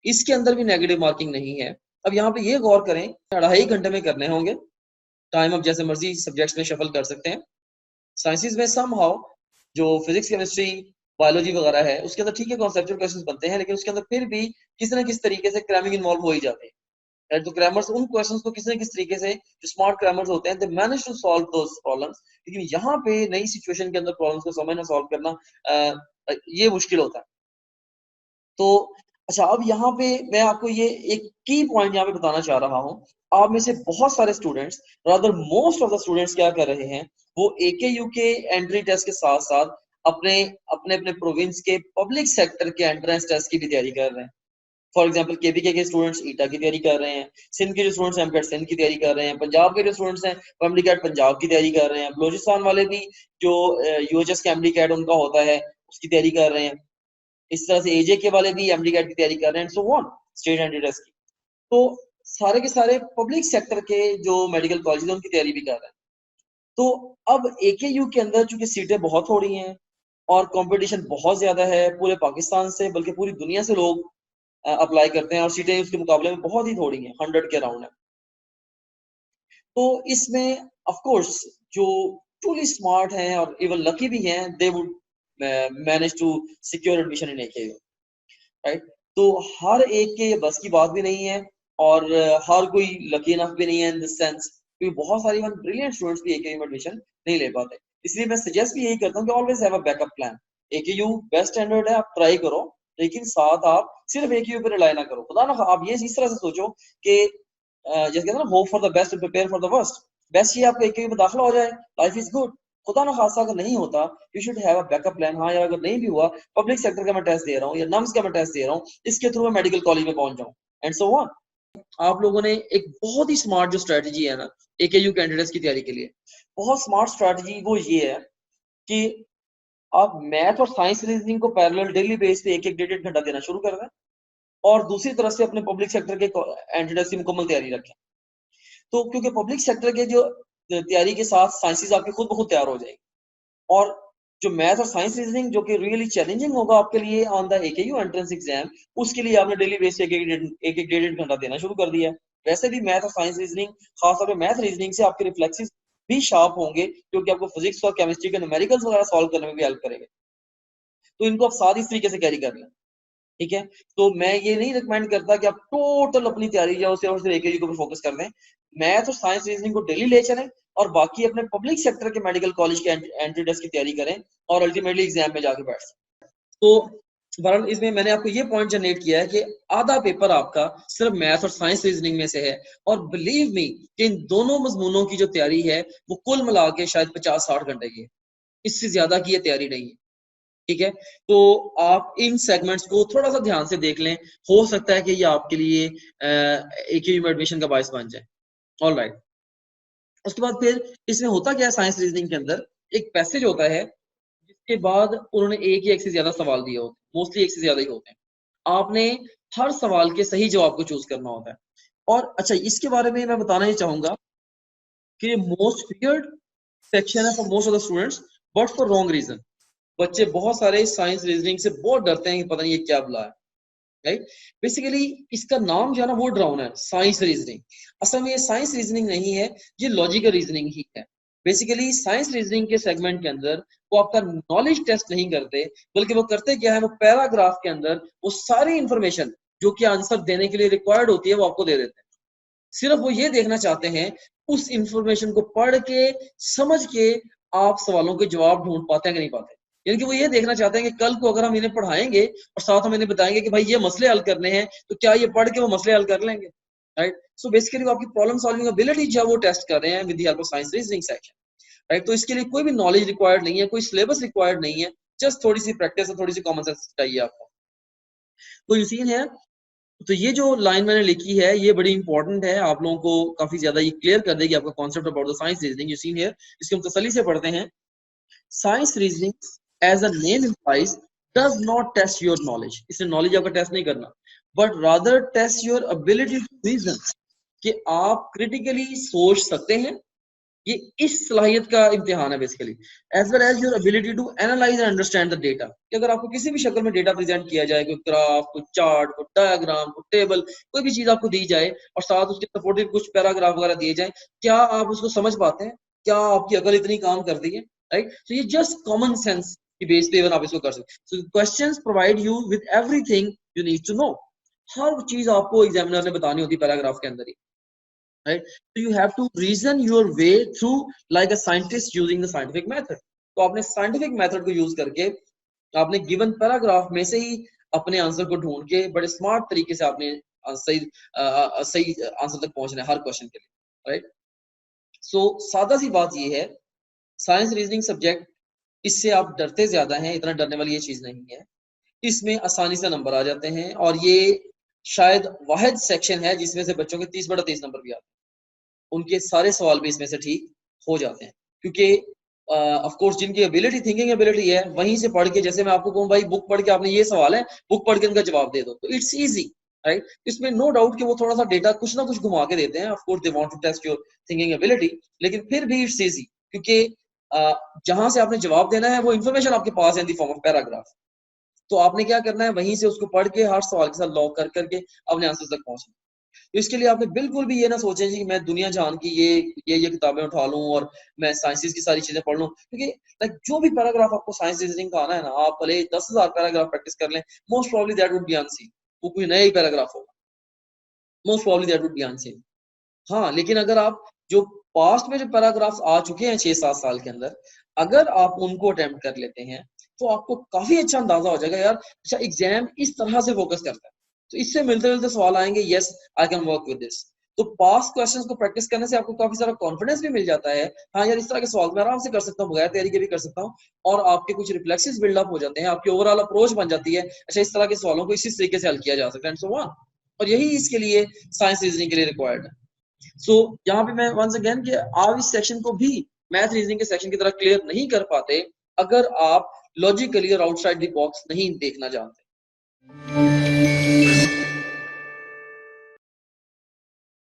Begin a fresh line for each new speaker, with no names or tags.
इसके अंदर भी नेगेटिव मार्किंग नहीं है। अब यहाँ पे ये गौर करें, 2.5 घंटे में करने होंगे, टाइम आप जैसे मर्जी सब्जेक्ट्स में शफल कर सकते हैं। साइंसेज में समहाउ जो फिजिक्स केमिस्ट्री बायोलॉजी वगैरह है उसके अंदर ठीक है कॉन्सेप्चुअल क्वेश्चंस बनते हैं, लेकिन उसके अंदर फिर भी किसी ना किसी तरीके से क्रैमिंग इन्वॉल्व हो ही जाती है। तो क्रैमर्स उन क्वेश्चंस को किसी ना किसी तरीके से, जो स्मार्ट क्रैमर्स होते हैं, they manage to solve those problems. लेकिन यहाँ पे नई सिचुएशन के अंदर प्रॉब्लम्स को समझना, सॉल्व करना ये मुश्किल होता है। तो अच्छा, अब यहाँ पे मैं आपको ये एक की पॉइंट यहाँ पे बताना चाह रहा हूँ। आप में से बहुत सारे students, rather most of the students क्या कर रहे हैं, वो AKU के एंट्री टेस्ट के साथ साथ अपने अपने अपने प्रोविंस के पब्लिक सेक्टर के एंट्रेंस टेस्ट की भी तैयारी कर रहे हैं। फॉर एग्जाम्पल KVK के स्टूडेंट्स ईटा की तैयारी कर रहे हैं, सिंध के जो स्टूडेंट्स हैं MCAT सिंध की तैयारी कर रहे हैं, पंजाब के जो स्टूडेंट्स हैं MCAT पंजाब की तैयारी कर रहे हैं, बलोचिस्तान वाले भी जो UHS के MCAT उनका होता है उसकी तैयारी कर रहे हैं, इस तरह से AJK वाले भी MCAT की तैयारी कर रहे हैं, so on state entry test की। तो सारे के सारे पब्लिक सेक्टर के जो मेडिकल कॉलेज उनकी तैयारी भी कर रहे हैं। तो अब AKU के अंदर चूंकि सीटें बहुत थोड़ी हैं और कंपटीशन बहुत ज्यादा है पूरे पाकिस्तान से, बल्कि पूरी दुनिया से लोग अप्लाई करते हैं, और सीटें उसके मुकाबले में बहुत ही थोड़ी हैं, 100 के अराउंड है। तो इसमें ऑफ कोर्स जो ट्रूली स्मार्ट हैं और इवन लकी भी हैं, they would manage to secure admission in AKU, right. तो हर एक के बस की बात भी नहीं है, और हर कोई लकी इनफ भी नहीं है इन दिस सेंस, क्योंकि बहुत सारी ब्रिलियंट स्टूडेंट्स भी AKU में एडमिशन नहीं ले पाते। इसलिए मैं सजेस्ट भी यही करता हूँ कि always have a backup plan. AKU best standard है, आप ट्राई करो, लेकिन साथ आप सिर्फ AKU पे रिलाई ना करो। खुदा ना आप ये इस तरह से सोचो कि जैसे कहते हैं ना, hope for the best, prepare for the worst. Best ये आपको AKU में दाखिला हो जाए, लाइफ इज गुड। खुदा ना खासा अगर नहीं होता, you should have a backup plan. हाँ यार, अगर नहीं भी हुआ, पब्लिक सेक्टर का मैं टेस्ट दे रहा हूँ या नम्स का मैं टेस्ट दे रहा हूँ, इसके थ्रू मैं मेडिकल कॉलेज में पहुंच जाऊँ, एंड सो ऑन। आप लोगों ने एक बहुत ही स्मार्ट जो स्ट्रेटजी है ना AKU कैंडिडेट्स की तैयारी के लिए, बहुत स्मार्ट स्ट्रेटजी वो ये है कि आप मैथ और साइंस रीजनिंग को पैरेलल डेली बेस पे एक एक 1.5 घंटा देना शुरू कर दें, और दूसरी तरफ से अपने पब्लिक सेक्टर के एंट्रेंस की मुकम्मल तैयारी रखें। तो क्योंकि पब्लिक सेक्टर के जो तैयारी के साथ साइंसेज आपकी खुद ब खुद तैयार हो जाएगी, और जो मैथ और साइंस रीजनिंग जो कि रियली चैलेंजिंग होगा आपके लिए on the AKU entrance exam, उसके लिए आपने डेली बेस पे एक एक 1.5 घंटा देना शुरू कर दिया है। वैसे भी मैथ और साइंस रीजनिंग, खासतौर पर मैथ रीजनिंग से आपके रिफ्लेक्सेस भी शार्प होंगे, क्योंकि आपको फिजिक्स और केमिस्ट्री के न्यूमेरिकल्स वगैरह सॉल्व करने में भी हेल्प करेंगे। तो इनको आप साथ इस तरीके से कैरी कर लें, ठीक है। तो मैं ये नहीं रिकमेंड करता कि आप टोटल अपनी तैयारी जाओ सिर्फ और सिर्फ AKU के ऊपर फोकस कर दें। मैथ और साइंस रीजनिंग को डेली ले चलें, और बाकी अपने पब्लिक सेक्टर के मेडिकल कॉलेज के एंट्री टेस्ट की तैयारी करें, और अल्टीमेटली एग्जाम में जाके बैठ। तो बहरहाल इसमें मैंने आपको ये पॉइंट जनरेट किया है कि आधा पेपर आपका सिर्फ मैथ और साइंस रीजनिंग में से है, और बिलीव मी कि इन दोनों मजमूनों की जो तैयारी है वो कुल मिला के शायद 50-60 घंटे की है, इससे ज्यादा की ये तैयारी नहीं है, ठीक है। तो आप इन सेगमेंट्स को थोड़ा सा ध्यान से देख लें, हो सकता है कि ये आपके लिए AKU में एडमिशन का बायस बन जाए। All right. उसके बाद फिर इसमें होता क्या है, साइंस रीजनिंग के अंदर एक पैसेज होता है जिसके बाद उन्होंने एक या एक से ज्यादा सवाल दिए होते हैं, मोस्टली एक से ज्यादा ही होते हैं। आपने हर सवाल के सही जवाब को चूज करना होता है। और अच्छा, इसके बारे में मैं बताना ही चाहूंगा कि मोस्ट फियर्ड सेक्शन है for most of the students, but for wrong reason. बच्चे बहुत सारे साइंस रीजनिंग से बहुत डरते हैं कि पता नहीं ये क्या बुला है, राइट। बेसिकली इसका नाम जो है ना वो ड्राउन है, साइंस रीजनिंग। असल में ये साइंस रीजनिंग नहीं है, ये लॉजिकल रीजनिंग ही है। बेसिकली साइंस रीजनिंग के सेगमेंट के अंदर वो आपका नॉलेज टेस्ट नहीं करते, बल्कि वो करते क्या है, वो पैराग्राफ के अंदर वो सारी इंफॉर्मेशन जो कि आंसर देने के लिए रिक्वायर्ड होती है वो आपको दे देते हैं। सिर्फ वो ये देखना चाहते हैं उस इंफॉर्मेशन को पढ़ के समझ के आप सवालों के जवाब ढूंढ पाते हैं कि नहीं पाते। यानी कि वो ये देखना चाहते हैं कि कल को अगर हम इन्हें पढ़ाएंगे और साथ हम इन्हें बताएंगे कि भाई ये मसले हल करने हैं, तो क्या ये पढ़ के वो मसले हल कर लेंगे, राइट। सो बेसिकली वो आपकी प्रॉब्लम सॉल्विंग एबिलिटी जो है वो टेस्ट कर रहे हैं with the help of science reasoning section, right. तो इसके लिए कोई भी नॉलेज रिक्वायर्ड नहीं है, कोई सिलेबस रिक्वायर्ड नहीं है, जस्ट थोड़ी सी प्रैक्टिस और थोड़ी सी कॉमन सेंस चाहिए आपको। तो यू सीन है, तो ये जो लाइन मैंने लिखी है ये बड़ी इंपॉर्टेंट है, आप लोगों को काफी ज्यादा ये क्लियर कर देगी आपका concept about the science reasoning. You seen here, इसको हम तसल्ली से पढ़ते हैं। Science reasoning as a name implies does not test your knowledge. इसने नॉलेज आपका टेस्ट नहीं करना, but rather test your ability to reason, कि आप क्रिटिकली सोच सकते हैं ये इस सलाहियत का इम्तिहान है basically, as well as your ability to analyse and understand the data. कि अगर आपको किसी भी शक्ल में डेटा प्रेजेंट किया जाए, कोई ग्राफ, कोई चार्ट, कोई डायग्राम, कोई टेबल, कोई भी चीज आपको दी जाए और साथ उसके सपोर्टिव कुछ पैराग्राफ वगैरह दिए जाए, क्या आप उसको समझ पाते हैं? क्या आपकी अकल इतनी काम करती है? राइट, तो ये जस्ट कॉमन सेंस की बेस पे आप इसको कर सकते। So questions provide you with everything you need to know. हर चीज आपको एग्जामिनर ने बतानी होती है पैराग्राफ के अंदर ही, right? So you have to reason your way through like a scientist using the scientific method. तो आपने scientific method को यूज करके आपने गिवन पैराग्राफ में से ही अपने आंसर को ढूंढ के बड़े स्मार्ट तरीके से आपने सही सही आंसर तक पहुंचना है हर क्वेश्चन के लिए, राइट? सो सादा सी बात ये है, साइंस रीजनिंग सब्जेक्ट, इससे आप डरते ज्यादा हैं, इतना डरने वाली ये चीज नहीं है। इसमें आसानी से नंबर आ जाते हैं और ये शायद वाहिद सेक्शन है जिसमें से बच्चों के 30/30 नंबर भी आते हैं। उनके सारे सवाल भी इसमें से ठीक हो जाते हैं, क्योंकि ऑफ कोर्स जिनकी एबिलिटी, थिंकिंग एबिलिटी है, वहीं से पढ़ के, जैसे मैं आपको कहूँ भाई बुक पढ़ के आपने ये सवाल है, बुक पढ़ के इनका जवाब दे दो, तो इट्स इजी, राइट? इसमें नो डाउट कि वो थोड़ा सा डेटा कुछ ना कुछ घुमा के देते हैं, of course they want to test your thinking ability, लेकिन फिर भी इट्स इजी, क्योंकि जहां से आपने जवाब देना है वो इन्फॉर्मेशन आपके पास है in the form of paragraph. तो आपने क्या करना है, वहीं से उसको पढ़ के हर सवाल के साथ लॉक कर करके अपने आंसर तक पहुंचना। तो इसके लिए आपने बिल्कुल भी ये ना सोचें कि मैं दुनिया जान की ये किताबें उठा लूं और मैं साइंसेस की सारी चीजें पढ़ लूं, क्योंकि लाइक जो भी पैराग्राफ आपको साइंस रीजनिंग का आना है ना, आप भले 10,000 पैराग्राफ प्रैक्टिस कर लें, most probably that would be unseen. वो कोई नया ही पैराग्राफ होगा, most probably that would be unseen. हाँ, लेकिन अगर आप जो पास्ट में जो पैराग्राफ्स आ चुके हैं 6-7 साल के अंदर, अगर आप उनको अटेम्प्ट कर लेते हैं तो आपको काफी अच्छा अंदाजा हो जाएगा, यार अच्छा एग्जाम इस तरह से फोकस करता है, तो इससे मिलते जुलते सवाल आएंगे, yes I can work with this. तो पास्ट क्वेश्चंस को प्रैक्टिस करने से आपको काफी सारा कॉन्फिडेंस भी मिल जाता है, हाँ यार इस तरह के सवाल मैं आराम से कर सकता हूँ, बगैर तैयारी के भी कर सकता हूँ, और आपके कुछ रिफ्लेक्सेस बिल्डअप हो जाते हैं, आपकी ओवरऑल अप्रोच बन जाती है, अच्छा इस तरह के सवालों को इसी तरीके से हल किया जा सकता है, एंड सो ऑन। और यही इसके लिए साइंस रीजनिंग के लिए रिक्वायर्ड है। सो यहाँ पे मैं वंस अगेन कि आप इस सेक्शन को भी मैथ रीजनिंग के सेक्शन की तरह क्लियर नहीं कर पाते अगर आप लॉजिकली और आउटसाइड द बॉक्स नहीं देखना जानते।